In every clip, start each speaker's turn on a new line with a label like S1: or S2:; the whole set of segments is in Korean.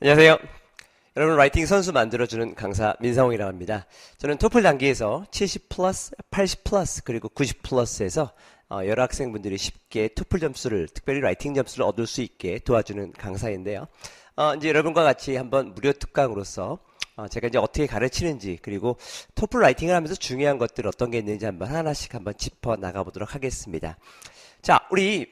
S1: 안녕하세요. 여러분 라이팅 선수 만들어주는 강사 민상홍이라고 합니다. 저는 토플 단계에서 70 플러스, 80 플러스, 그리고 90 플러스에서 여러 학생분들이 쉽게 토플 점수를, 특별히 라이팅 점수를 얻을 수 있게 도와주는 강사인데요. 이제 여러분과 같이 한번 무료 특강으로서 제가 이제 어떻게 가르치는지, 그리고 토플 라이팅을 하면서 중요한 것들 어떤 게 있는지 한번 하나씩 한번 짚어 나가보도록 하겠습니다. 자, 우리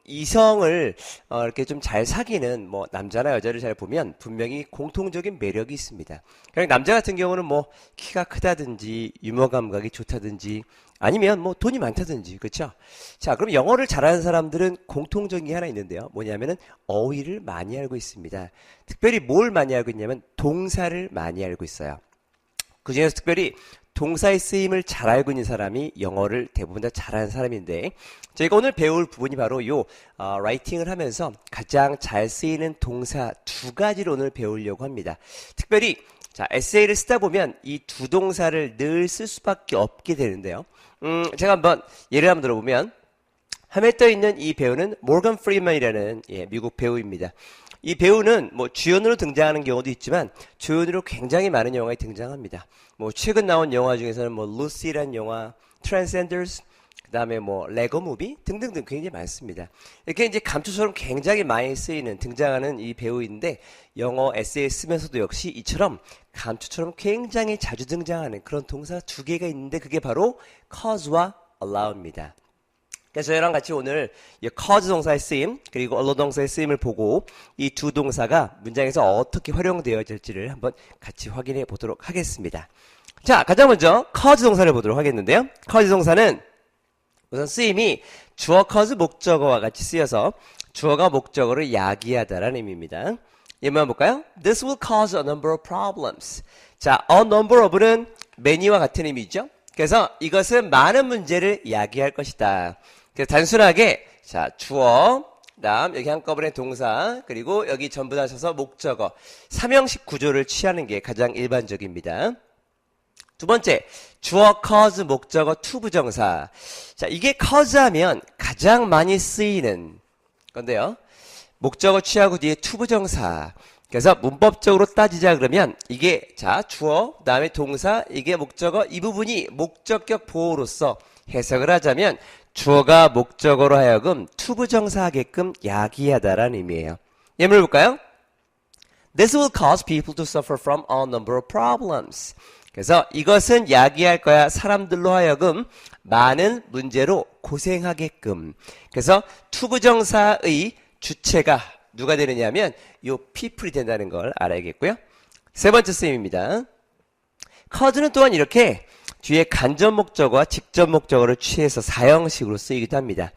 S1: 이성을 이렇게 좀 잘 사귀는 뭐 남자나 여자를 잘 보면 분명히 공통적인 매력이 있습니다. 그냥 남자 같은 경우는 뭐 키가 크다든지 유머 감각이 좋다든지 아니면 뭐 돈이 많다든지, 그렇죠? 자, 그럼 영어를 잘하는 사람들은 공통적인 게 하나 있는데요. 뭐냐면은 어휘를 많이 알고 있습니다. 특별히 뭘 많이 알고 있냐면 동사를 많이 알고 있어요. 그 중에서 특별히 동사의 쓰임을 잘 알고 있는 사람이 영어를 대부분 다 잘하는 사람인데, 저희가 오늘 배울 부분이 바로 요 라이팅을 하면서 가장 잘 쓰이는 동사 두 가지를 오늘 배우려고 합니다. 특별히 자, 에세이를 쓰다 보면 이 두 동사를 늘 쓸 수밖에 없게 되는데요. 제가 한번 예를 한번 들어보면, 화면에 떠 있는 이 배우는 모건 프리먼이라는 미국 배우입니다. 이 배우는 뭐 주연으로 등장하는 경우도 있지만 조연으로 굉장히 많은 영화에 등장합니다. 뭐 최근 나온 영화 중에서는 뭐 루시라는 영화, 트랜센더스, 그다음에 뭐 레고 무비 등등등 굉장히 많습니다. 이렇게 이제 감투처럼 굉장히 많이 쓰이는 등장하는 이 배우인데, 영어 에세이 쓰면서도 역시 이처럼 감투처럼 굉장히 자주 등장하는 그런 동사 두 개가 있는데, 그게 바로 cause와 allow입니다. 그래서 저희랑 같이 오늘 이 cause 동사의 쓰임, 그리고 allow 동사의 쓰임을 보고 이 두 동사가 문장에서 어떻게 활용되어질지를 한번 같이 확인해 보도록 하겠습니다. 자, 가장 먼저 cause 동사를 보도록 하겠는데요. cause 동사는 우선 쓰임이 주어 cause 목적어와 같이 쓰여서 주어가 목적어를 야기하다라는 의미입니다. 예문 볼까요? This will cause a number of problems. 자, a number of는 many와 같은 의미죠. 그래서 이것은 많은 문제를 야기할 것이다. 그래서 단순하게 자, 주어, 그다음 여기 한꺼번에 동사, 그리고 여기 전부 다 하셔서 목적어, 삼형식 구조를 취하는 게 가장 일반적입니다. 두 번째, 주어, cause, 목적어, to 부정사. 자, 이게 cause 하면 가장 많이 쓰이는 건데요. 목적어 취하고 뒤에 to 부정사. 그래서 문법적으로 따지자 그러면 이게 자, 주어, 그다음에 동사, 이게 목적어, 이 부분이 목적격 보호로서 해석을 하자면 주어가 목적어로 하여금 to 부정사 하게끔 야기하다라는 의미예요. 예문을 볼까요? This will cause people to suffer from a number of problems. 그래서 이것은 야기할 거야 사람들로 하여금 많은 문제로 고생하게끔. 그래서 to 부정사의 주체가 누가 되느냐면 요 people이 된다는 걸 알아야겠고요. 세 번째 쓰임입니다. cause는 또한 이렇게 뒤에 간접 목적어와 직접 목적어를 취해서 사형식으로 쓰이기도 합니다.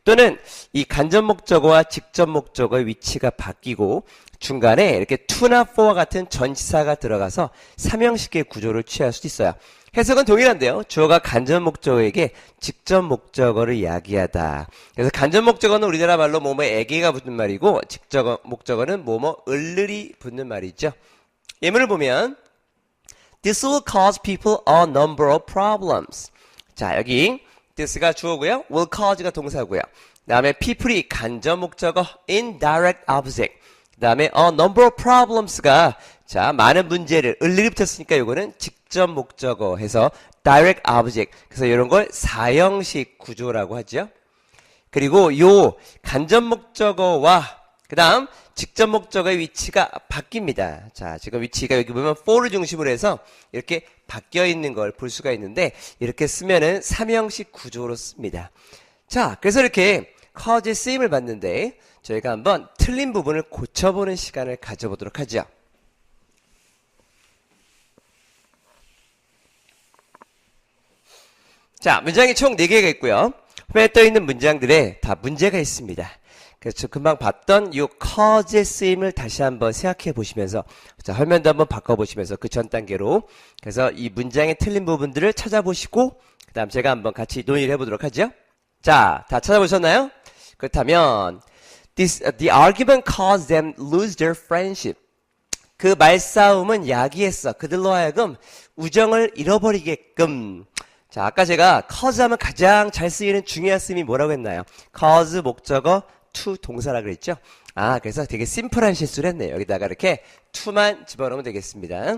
S1: 또는 이 간접 목적어와 직접 목적어의 위치가 바뀌고 중간에 이렇게 to나 for와 같은 전치사가 들어가서 삼형식의 구조를 취할 수도 있어요. 해석은 동일한데요. 주어가 간접 목적어에게 직접 목적어를 야기하다. 그래서 간접 목적어는 우리나라 말로 뭐뭐에게가 붙는 말이고, 직접 목적어는 뭐뭐 을을이 붙는 말이죠. 예문을 보면 This will cause people a number of problems. 자, 여기 this가 주어고요. will cause가 동사고요. 그 다음에 people이 간접 목적어 indirect object. 그 다음에 a number of problems가 자, 많은 문제를 을을이 붙였으니까 이거는 직접 목적어 해서 direct object. 그래서 이런 걸 사형식 구조라고 하죠. 그리고 요 간접 목적어와 그 다음 직접 목적어의 위치가 바뀝니다. 자, 지금 위치가 여기 보면 for를 중심으로 해서 이렇게 바뀌어 있는 걸 볼 수가 있는데, 이렇게 쓰면은 삼형식 구조로 씁니다. 자, 그래서 이렇게 cause의 쓰임을 봤는데 저희가 한번 틀린 부분을 고쳐보는 시간을 가져보도록 하죠. 자, 문장이 총 4개가 있고요. 화면에 떠 있는 문장들에 다 문제가 있습니다. 그래서 금방 봤던 이 cause의 쓰임을 다시 한번 생각해 보시면서, 자, 화면도 한번 바꿔보시면서 그 전 단계로, 그래서 이 문장의 틀린 부분들을 찾아보시고 그 다음 제가 한번 같이 논의를 해보도록 하죠. 자, 다 찾아보셨나요? 그렇다면 the argument caused them lose their friendship. 그 말싸움은 야기했어. 그들로 하여금 우정을 잃어버리게끔. 자, 아까 제가 cause 하면 가장 잘 쓰이는 중요한 쓰임이 뭐라고 했나요? cause 목적어 to 동사라 그랬죠? 그래서 되게 심플한 실수를 했네요. 여기다가 이렇게 to만 집어넣으면 되겠습니다.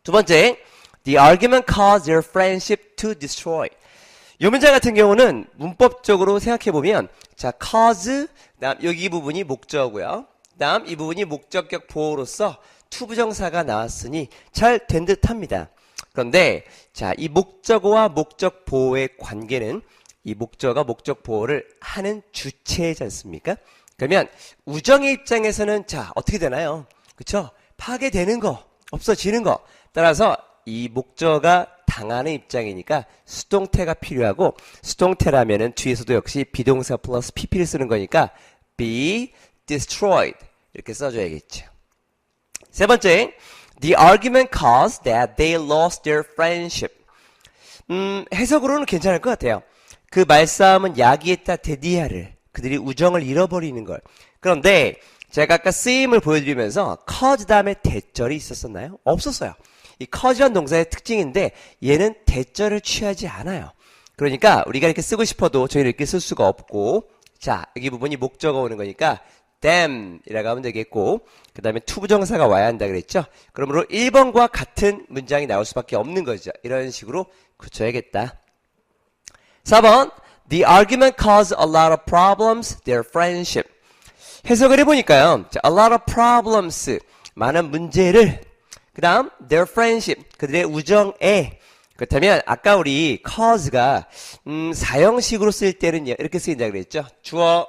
S1: 두 번째, the argument caused their friendship to destroy. 이 문장 같은 경우는 문법적으로 생각해보면, 자, cause, 그다음 여기 부분이 목적어고요. 그다음 이 부분이 목적격 보호로서 to 부정사가 나왔으니 잘 된 듯합니다. 그런데 자, 이 목적어와 목적 보호의 관계는 이 목적어가 목적 보호를 하는 주체이지 않습니까? 그러면 우정의 입장에서는 자, 어떻게 되나요? 그쵸? 파괴되는 거, 없어지는 거. 따라서 이 목적어가 당하는 입장이니까 수동태가 필요하고, 수동태라면은 뒤에서도 역시 비동사 플러스 pp를 쓰는 거니까 be destroyed 이렇게 써줘야겠죠. 세 번째, the argument caused that they lost their friendship. 해석으로는 괜찮을 것 같아요. 그 말싸움은 야기했다 데디아를, 그들이 우정을 잃어버리는 걸. 그런데 제가 아까 쓰임을 보여드리면서 cause 다음에 대절이 있었었나요? 없었어요. 이 cause란 동사의 특징인데 얘는 대절을 취하지 않아요. 그러니까 우리가 이렇게 쓰고 싶어도 저희는 이렇게 쓸 수가 없고, 자, 여기 부분이 목적어 오는 거니까 them 이라고 하면 되겠고, 그 다음에 to 부정사가 와야 한다 그랬죠. 그러므로 1번과 같은 문장이 나올 수밖에 없는 거죠. 이런 식으로 고쳐야겠다. 4번, the argument caused a lot of problems their friendship. 해석을 해보니까요, 자, a lot of problems, 많은 문제를, 그 다음 their friendship, 그들의 우정에. 그렇다면 아까 우리 cause가 사형식으로 쓸 때는 이렇게 쓰인다 그랬죠. 주어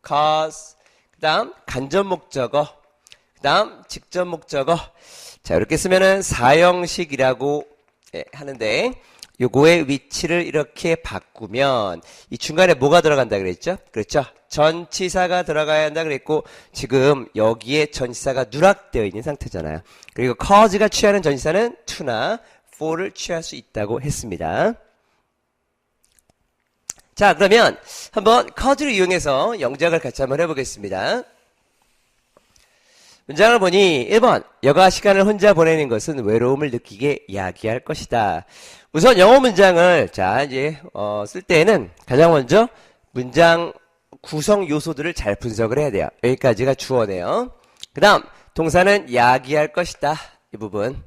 S1: cause, 그 다음 간접 목적어, 그 다음 직접 목적어. 자, 이렇게 쓰면은 사형식이라고 하는데, 요거의 위치를 이렇게 바꾸면 이 중간에 뭐가 들어간다 그랬죠? 그렇죠? 전치사가 들어가야 한다 그랬고, 지금 여기에 전치사가 누락되어 있는 상태잖아요. 그리고 cause가 취하는 전치사는 to나 for를 취할 수 있다고 했습니다. 자, 그러면 한번 cause를 이용해서 영작을 같이 한번 해보겠습니다. 문장을 보니 1번, 여가 시간을 혼자 보내는 것은 외로움을 느끼게 야기할 것이다. 우선 영어 문장을 자 이제 쓸 때에는 가장 먼저 문장 구성 요소들을 잘 분석을 해야 돼요. 여기까지가 주어네요. 그 다음 동사는 야기할 것이다, 이 부분.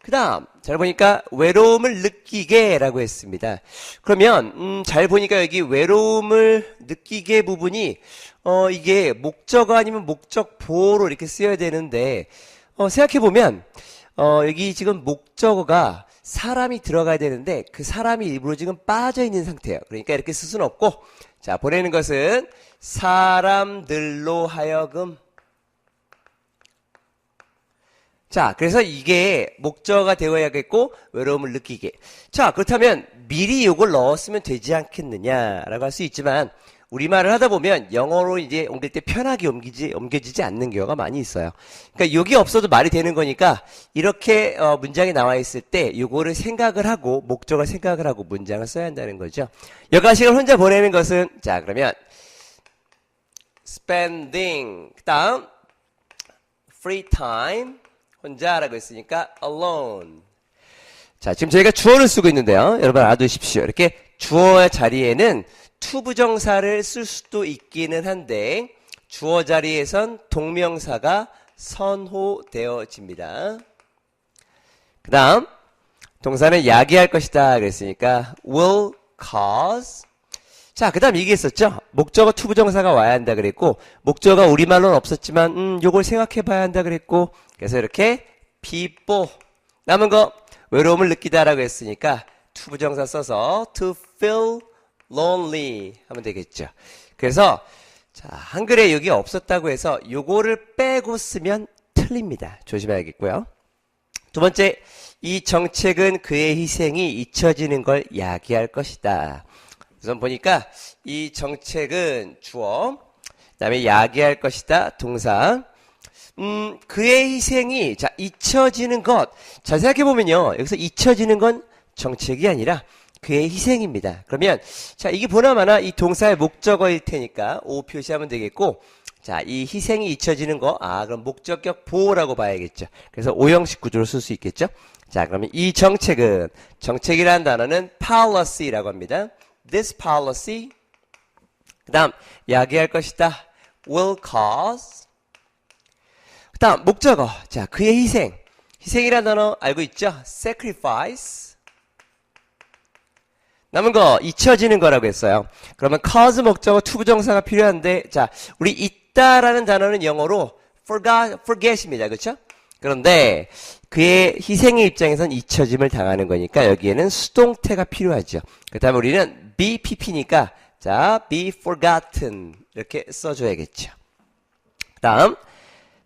S1: 그 다음 잘 보니까 외로움을 느끼게 라고 했습니다. 그러면 잘 보니까 여기 외로움을 느끼게 부분이 이게 목적어 아니면 목적 보호로 이렇게 쓰여야 되는데, 생각해보면 여기 지금 목적어가 사람이 들어가야 되는데 그 사람이 일부러 지금 빠져있는 상태예요. 그러니까 이렇게 쓸 수는 없고, 자, 보내는 것은 사람들로 하여금. 자, 그래서 이게 목적어가 되어야겠고 외로움을 느끼게. 자, 그렇다면 미리 이걸 넣었으면 되지 않겠느냐라고 할 수 있지만, 우리말을 하다 보면 영어로 이제 옮길 때 편하게 옮겨지지 않는 경우가 많이 있어요. 그러니까 여기 없어도 말이 되는 거니까 이렇게 문장이 나와 있을 때 요거를 생각을 하고, 목적을 생각을 하고 문장을 써야 한다는 거죠. 여가 시간을 혼자 보내는 것은, 자, 그러면 spending, 그 다음 free time, 혼자라고 했으니까 alone. 자, 지금 저희가 주어를 쓰고 있는데요. 여러분 알아두십시오. 이렇게 주어 자리에는 to 부정사를 쓸 수도 있기는 한데 주어 자리에선 동명사가 선호되어집니다. 그 다음 동사는 야기할 것이다 그랬으니까 will cause. 자, 그 다음 이게 있었죠. 목적어 to 부정사가 와야 한다 그랬고, 목적어가 우리말로는 없었지만 요걸 생각해 봐야 한다 그랬고, 그래서 이렇게 people, 남은 거 외로움을 느끼다라고 했으니까 to 부정사 써서 to feel lonely 하면 되겠죠. 그래서 자, 한글에 여기 없었다고 해서 요거를 빼고 쓰면 틀립니다. 조심해야겠고요. 두 번째, 이 정책은 그의 희생이 잊혀지는 걸 야기할 것이다. 우선 보니까 이 정책은 주어, 그 다음에 야기할 것이다 동사. 그의 희생이, 자, 잊혀지는 것. 자, 생각해보면요, 여기서 잊혀지는 건 정책이 아니라 그의 희생입니다. 그러면 자, 이게 보나마나 이 동사의 목적어일 테니까 O 표시하면 되겠고, 자, 이 희생이 잊혀지는 거, 그럼 목적격 보호라고 봐야겠죠. 그래서 오형식 구조로 쓸 수 있겠죠. 자, 그러면 이 정책은, 정책이라는 단어는 policy라고 합니다. This policy. 그 다음 야기할 것이다 will cause. 그 다음 목적어. 자, 그의 희생. 희생이라는 단어 알고 있죠? sacrifice. 남은 거 잊혀지는 거라고 했어요. 그러면 cause 목적어 to 부정사가 필요한데, 자, 우리 있다라는 단어는 영어로 forget입니다. 그렇죠? 그런데 그의 희생의 입장에선 잊혀짐을 당하는 거니까 여기에는 수동태가 필요하죠. 그 다음에 우리는 be pp니까 자, be forgotten 이렇게 써줘야겠죠. 다음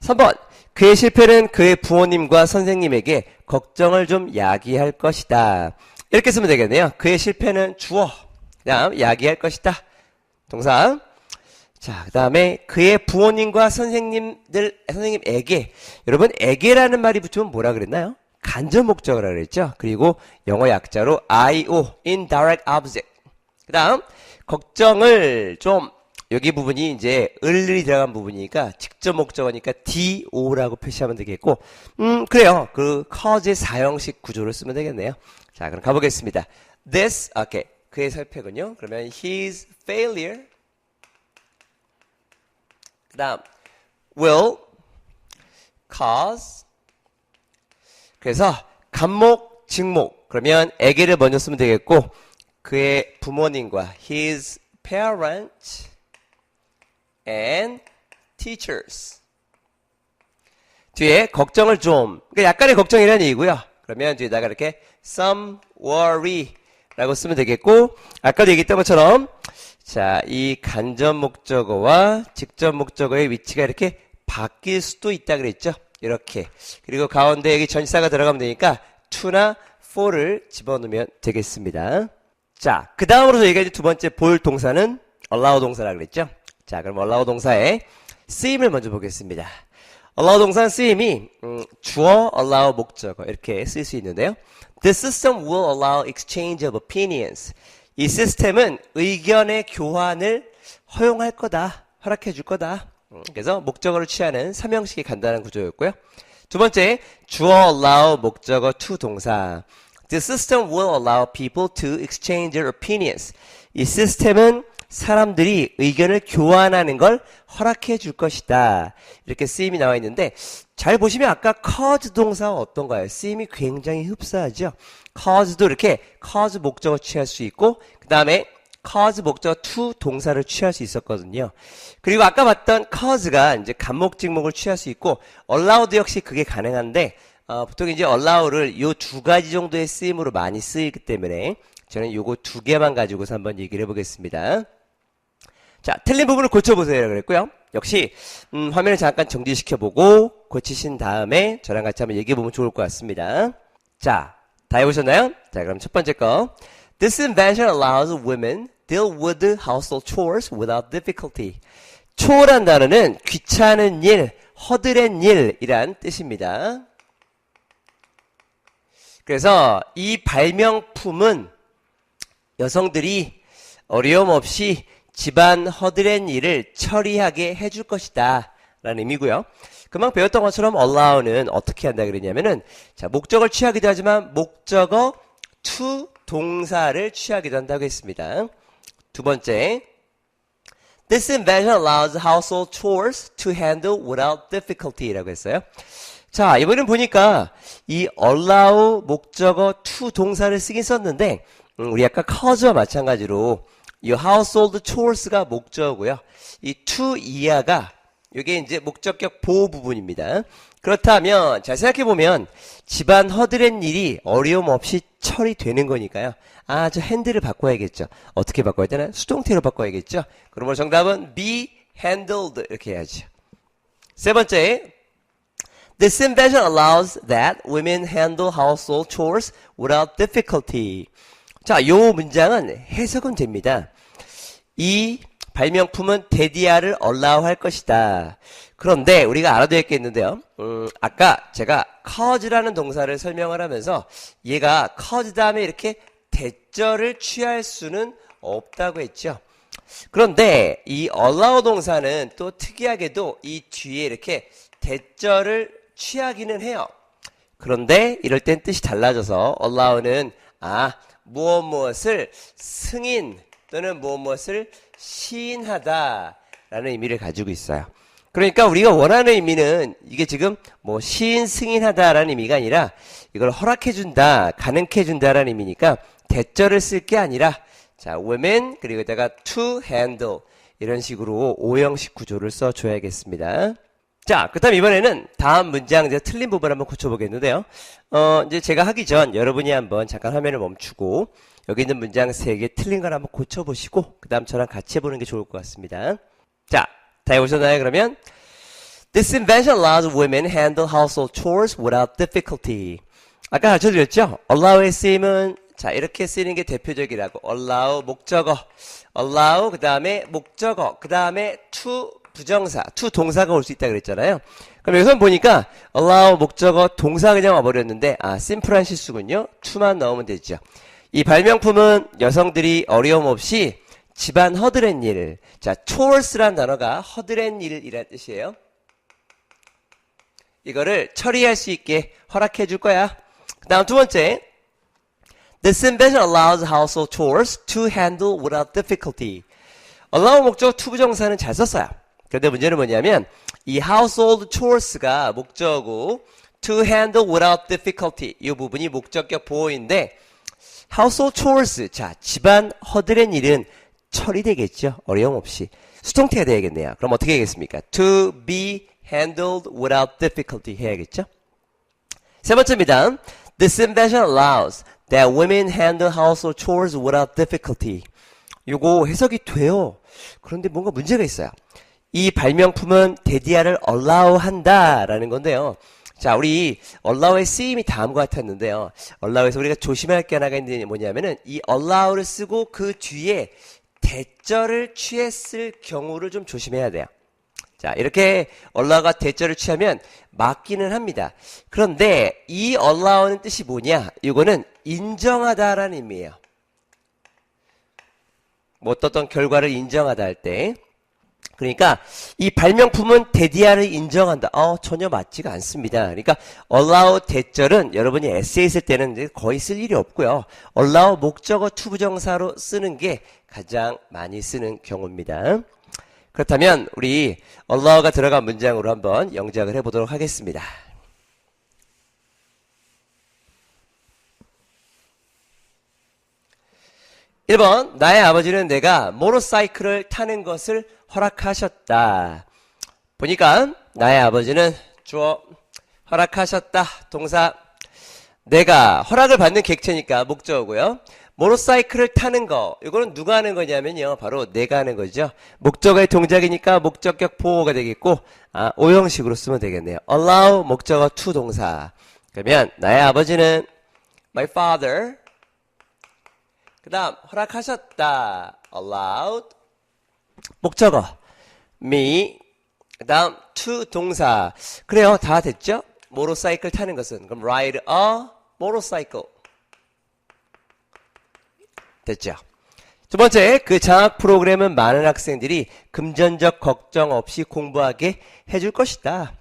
S1: 3번 그의 실패는 그의 부모님과 선생님에게 걱정을 좀 야기할 것이다. 이렇게 쓰면 되겠네요. 그의 실패는 주어, 그다음 야기할 것이다. 동사. 자, 그 다음에 그의 부모님과 선생님에게, 여러분 에게라는 말이 붙으면 뭐라 그랬나요? 간접 목적어라 그랬죠. 그리고 영어 약자로 IO, indirect object. 그 다음 걱정을 좀, 여기 부분이 이제 을이 들어간 부분이니까 직접 목적어니까 DO라고 표시하면 되겠고, 그래요. 그 cause의 사형식 구조를 쓰면 되겠네요. 자, 그럼 가보겠습니다. This, 오케이. 그의 설패군요. 그러면 his failure. 그 다음 will cause. 그래서 간목, 직목. 그러면 에게를 먼저 쓰면 되겠고, 그의 부모님과 his parents and teachers. 뒤에 걱정을 좀, 그러니까 약간의 걱정이라는 얘기고요. 그러면 뒤에다가 이렇게 some worry 라고 쓰면 되겠고, 아까도 얘기했던 것처럼 자, 이 간접 목적어와 직접 목적어의 위치가 이렇게 바뀔 수도 있다 그랬죠. 이렇게. 그리고 가운데 여기 전치사가 들어가면 되니까 to나 for를 집어넣으면 되겠습니다. 자, 그 다음으로 저희가 이제 두 번째 볼 동사는 allow 동사라고 그랬죠. 자, 그럼 allow 동사의 쓰임을 먼저 보겠습니다. allow 동사는 쓰임이 주어, allow 목적어 이렇게 쓸 수 있는데요. The system will allow exchange of opinions. 이 시스템은 의견의 교환을 허용할 거다, 허락해 줄 거다. 그래서 목적어를 취하는 삼형식이 간단한 구조였고요. 두 번째, 주어, allow, 목적어, to 동사. The system will allow people to exchange their opinions. 이 시스템은 사람들이 의견을 교환하는 걸 허락해 줄 것이다. 이렇게 쓰임이 나와 있는데, 잘 보시면 아까 cause 동사가 어떤가요? 쓰임이 굉장히 흡사하죠. cause도 이렇게 cause 목적어 취할 수 있고, 그 다음에 cause 목적어 to 동사를 취할 수 있었거든요. 그리고 아까 봤던 cause가 이제 간목, 직목을 취할 수 있고, allow도 역시 그게 가능한데, 보통 이제 allow를 요 두 가지 정도의 쓰임으로 많이 쓰이기 때문에 저는 요거 두 개만 가지고서 한번 얘기를 해보겠습니다. 자, 틀린 부분을 고쳐보세요. 그랬고요. 역시, 화면을 잠깐 정지시켜보고 고치신 다음에 저랑 같이 한번 얘기해보면 좋을 것 같습니다. 자, 다 해보셨나요? 자, 그럼 첫 번째 거. This invention allows women deal with household chores without difficulty. 초월한 단어는 귀찮은 일, 허드렛 일이란 뜻입니다. 그래서 이 발명품은 여성들이 어려움 없이 집안 허드렛 일을 처리하게 해줄 것이다 라는 의미고요. 금방 배웠던 것처럼 allow는 어떻게 한다 그랬냐면은 자, 목적을 취하기도 하지만 목적어 to 동사를 취하기도 한다고 했습니다. 두 번째, This invention allows household chores to handle without difficulty 라고 했어요. 자, 이번엔 보니까 이 allow 목적어 to 동사를 쓰긴 썼는데 우리 아까 cause와 마찬가지로 이 household chores가 목적어고요. 이 to 이하가 이게 이제 목적격 보호 부분입니다. 그렇다면 잘 생각해보면 집안 허드렛 일이 어려움 없이 처리되는 거니까요. 아, 저 핸들을 바꿔야겠죠. 어떻게 바꿔야 되나? 수동태로 바꿔야겠죠. 그러면 정답은 be handled 이렇게 해야죠. 세 번째, This invention allows that women handle household chores without difficulty. 자, 요 문장은 해석은 됩니다. 이 발명품은 대디아를 allow 할 것이다. 그런데 우리가 알아둬야 할 게 있는데요. 아까 제가 cause라는 동사를 설명을 하면서 얘가 cause 다음에 이렇게 대절을 취할 수는 없다고 했죠. 그런데 이 allow 동사는 또 특이하게도 이 뒤에 이렇게 대절을 취하기는 해요. 그런데 이럴 땐 뜻이 달라져서 allow는 무엇을 승인 또는 무엇을 시인하다 라는 의미를 가지고 있어요. 그러니까 우리가 원하는 의미는 이게 지금 뭐 시인 승인하다라는 의미가 아니라 이걸 허락해준다, 가능해준다라는 의미니까 대절을 쓸 게 아니라 자, women 그리고 여기다가 to handle 이런 식으로 오형식 구조를 써줘야겠습니다. 자, 그 다음 이번에는 다음 문장 이제 틀린 부분 한번 고쳐보겠는데요. 이제 제가 하기 전 여러분이 한번 잠깐 화면을 멈추고 여기 있는 문장 3개 틀린 걸 한번 고쳐보시고 그 다음 저랑 같이 해보는 게 좋을 것 같습니다. 자, 다 해보셨나요? 그러면 This invention allows women handle household chores without difficulty. 아까 가르쳐드렸죠? allow의 쓰임은 자 이렇게 쓰이는 게 대표적이라고 allow 목적어 allow 그 다음에 목적어 그 다음에 to 부정사 to 동사가 올 수 있다 그랬잖아요. 그럼 여기서 보니까 allow 목적어 동사 그냥 와버렸는데 심플한 실수군요. to만 넣으면 되죠. 이 발명품은 여성들이 어려움 없이 집안 허드렛 일, 자 chores란 단어가 허드렛 일이라는 뜻이에요. 이거를 처리할 수 있게 허락해 줄 거야. 그 다음 두 번째, This invention allows household chores to handle without difficulty. allow 목적 to 부정사는 잘 썼어요. 그런데 문제는 뭐냐면 이 household chores가 목적어고 to handle without difficulty 이 부분이 목적격 보호인데 household chores 자 집안 허드렛 일은 처리되겠죠. 어려움 없이 수동태가 되야겠네요. 그럼 어떻게 하겠습니까? To be handled without difficulty 해야겠죠. 세 번째입니다. This invention allows that women handle household chores without difficulty. 요거 해석이 돼요. 그런데 뭔가 문제가 있어요. 이 발명품은 대디아를 allow 한다라는 건데요. 자, 우리 allow의 쓰임이 다음과 같았는데요. allow에서 우리가 조심할 게 하나가 있는데 뭐냐면은 이 allow를 쓰고 그 뒤에 대절을 취했을 경우를 좀 조심해야 돼요. 자, 이렇게 allow가 대절을 취하면 맞기는 합니다. 그런데 이 allow는 뜻이 뭐냐? 이거는 인정하다라는 의미예요. 뭐 어떤 결과를 인정하다 할 때. 그러니까 이 발명품은 대디아를 인정한다. 전혀 맞지가 않습니다. 그러니까 allow 대절은 여러분이 에세이 쓸 때는 이제 거의 쓸 일이 없고요. allow 목적어 to 부정사로 쓰는 게 가장 많이 쓰는 경우입니다. 그렇다면 우리 allow가 들어간 문장으로 한번 영작을 해보도록 하겠습니다. (1번) 나의 아버지는 내가 모터사이클을 타는 것을 허락하셨다. 보니까 나의 아버지는 주어 허락하셨다. 동사 내가 허락을 받는 객체니까 목적어고요. 모터사이클을 타는 거 이거는 누가 하는 거냐면요. 바로 내가 하는 거죠. 목적어의 동작이니까 목적격 보호가 되겠고 오형식으로 쓰면 되겠네요. allow 목적어 to 동사. 그러면 나의 아버지는 my father 그 다음 허락하셨다. allowed 목적어 me 그 다음 to 동사. 그래요. 다 됐죠? 모터사이클 타는 것은 그럼 ride a motorcycle 됐죠? 두 번째, 그 장학 프로그램은 많은 학생들이 금전적 걱정 없이 공부하게 해줄 것이다.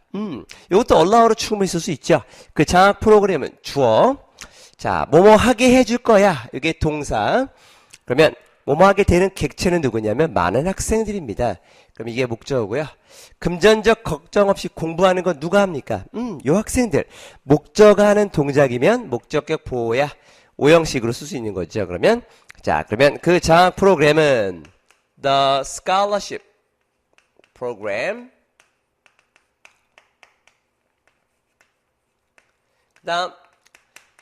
S1: 이것도 allow로 충분히 쓸 수 있죠. 그 장학 프로그램은 주어 자, 뭐뭐 하게 해줄 거야. 이게 동사. 그러면 뭐뭐 하게 되는 객체는 누구냐면 많은 학생들입니다. 그럼 이게 목적어고요. 금전적 걱정 없이 공부하는 건 누가 합니까? 요 학생들. 목적어 하는 동작이면 목적격 보호야. 오형식으로 쓸 수 있는 거죠. 그러면 그 장학 프로그램은 the scholarship program 그다음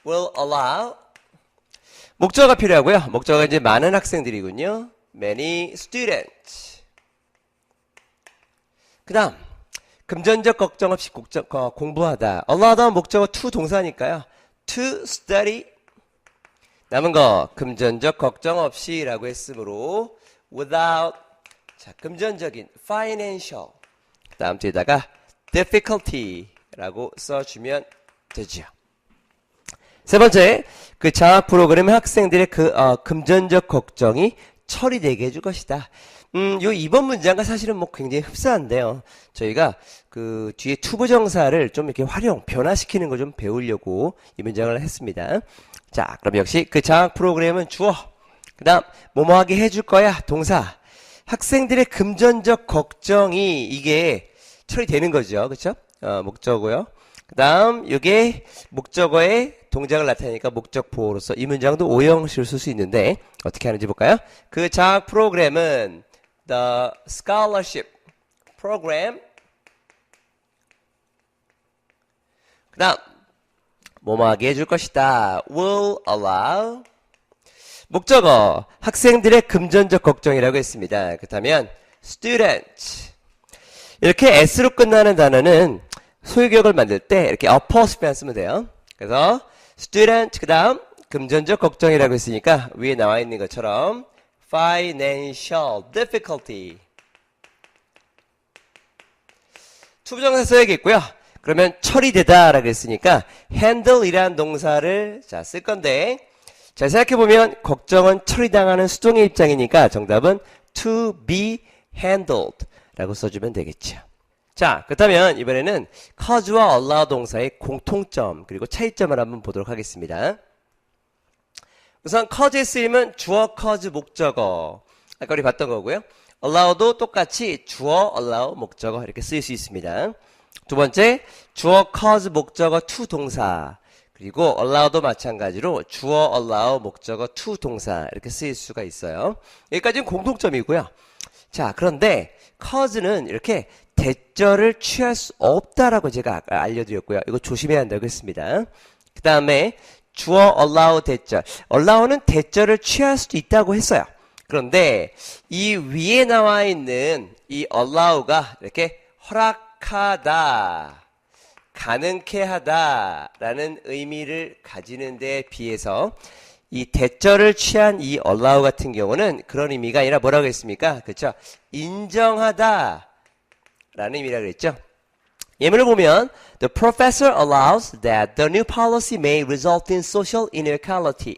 S1: will allow 목적어가 필요하고요. 목적어가 이제 많은 학생들이군요. many students. 그다음 금전적 걱정 없이 공부하다. allow다 목적어 to 동사니까요. to study. 남은 거 금전적 걱정 없이 라고 했으므로 without 자 금전적인 financial 그 다음 뒤에다가 difficulty 라고 써주면 되죠. 세 번째, 그 장학 프로그램 학생들의 그 금전적 걱정이 처리되게 해줄 것이다. 요 이번 문장과 사실은 뭐 굉장히 흡사한데요. 저희가 그 뒤에 투부정사를 좀 이렇게 변화시키는 걸 좀 배우려고 이 문장을 했습니다. 자, 그럼 역시 그 장학 프로그램은 주어. 그 다음, 뭐뭐 하게 해줄 거야. 동사. 학생들의 금전적 걱정이 이게 처리되는 거죠. 그쵸? 목적어고요. 그 다음 이게 목적어의 동작을 나타내니까 목적 보호로서 이 문장도 오형식을 쓸 수 있는데 어떻게 하는지 볼까요? 그 장학 프로그램은 The Scholarship Program 그 다음 뭐뭐하게 해줄 것이다. Will allow 목적어 학생들의 금전적 걱정이라고 했습니다. 그렇다면 student 이렇게 s로 끝나는 단어는 소유격을 만들 때 이렇게 apostrophe만 쓰면 돼요. 그래서 student 그 다음 금전적 걱정이라고 했으니까 위에 나와 있는 것처럼 financial difficulty 투부정사 써야겠고요. 그러면 처리되다 라고 했으니까 handle 이라는 동사를 자, 쓸 건데 자, 생각해보면 걱정은 처리당하는 수동의 입장이니까 정답은 to be handled 라고 써주면 되겠죠. 자, 그렇다면 이번에는 cause와 allow 동사의 공통점 그리고 차이점을 한번 보도록 하겠습니다. 우선 cause의 쓰임은 주어 cause 목적어 아까 우리 봤던 거고요. allow도 똑같이 주어 allow 목적어 이렇게 쓰일 수 있습니다. 두 번째 주어 cause 목적어 to 동사 그리고 allow도 마찬가지로 주어 allow 목적어 to 동사 이렇게 쓰일 수가 있어요. 여기까지는 공통점이고요. 자, 그런데 cause는 이렇게 대절을 취할 수 없다라고 제가 아까 알려드렸고요. 이거 조심해야 한다고 했습니다. 그 다음에 주어 allow 대절 allow는 대절을 취할 수도 있다고 했어요. 그런데 이 위에 나와 있는 이 allow가 이렇게 허락하다 가능케 하다 라는 의미를 가지는 데 비해서 이 대절을 취한 이 allow 같은 경우는 그런 의미가 아니라 뭐라고 했습니까? 그렇죠? 인정하다 라는 의미라고 했죠. 예문을 보면 The professor allows that the new policy may result in social inequality.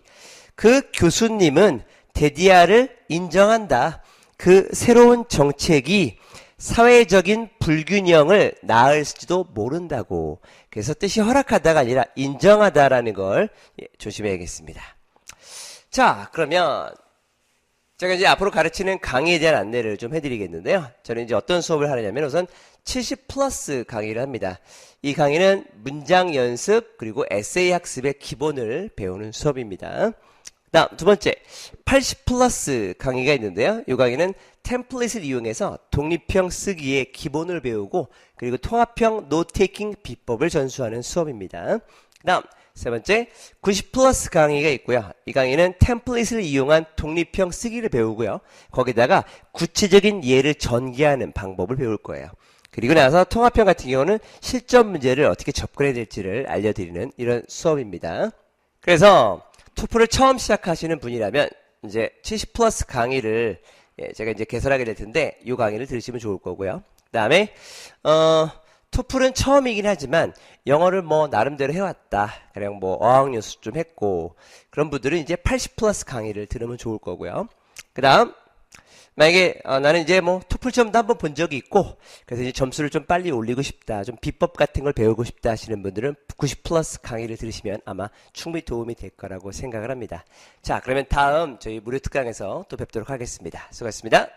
S1: 그 교수님은 대디아를 인정한다. 그 새로운 정책이 사회적인 불균형을 낳을지도 모른다고. 그래서 뜻이 허락하다가 아니라 인정하다라는 걸 조심해야겠습니다. 자, 그러면 제가 이제 앞으로 가르치는 강의에 대한 안내를 좀 해드리겠는데요. 저는 이제 어떤 수업을 하느냐면 우선 70 플러스 강의를 합니다. 이 강의는 문장 연습 그리고 에세이 학습의 기본을 배우는 수업입니다. 다음 두 번째 80 플러스 강의가 있는데요. 이 강의는 템플릿을 이용해서 독립형 쓰기의 기본을 배우고 그리고 통합형 노테이킹 비법을 전수하는 수업입니다. 다음 세 번째 90 플러스 강의가 있고요. 이 강의는 템플릿을 이용한 독립형 쓰기를 배우고요. 거기다가 구체적인 예를 전개하는 방법을 배울 거예요. 그리고 나서 통합형 같은 경우는 실전 문제를 어떻게 접근해야 될지를 알려드리는 이런 수업입니다. 그래서 토플을 처음 시작하시는 분이라면 이제 70 플러스 강의를 제가 이제 개설하게 될 텐데 이 강의를 들으시면 좋을 거고요. 그 다음에 토플은 처음이긴 하지만 영어를 뭐 나름대로 해왔다. 그냥 뭐 어학연수 좀 했고 그런 분들은 이제 80 플러스 강의를 들으면 좋을 거고요. 그 다음 만약에 나는 이제 뭐 토플 시험도 한번 본 적이 있고 그래서 이제 점수를 좀 빨리 올리고 싶다. 좀 비법 같은 걸 배우고 싶다 하시는 분들은 90 플러스 강의를 들으시면 아마 충분히 도움이 될 거라고 생각을 합니다. 자, 그러면 다음 저희 무료 특강에서 또 뵙도록 하겠습니다. 수고하셨습니다.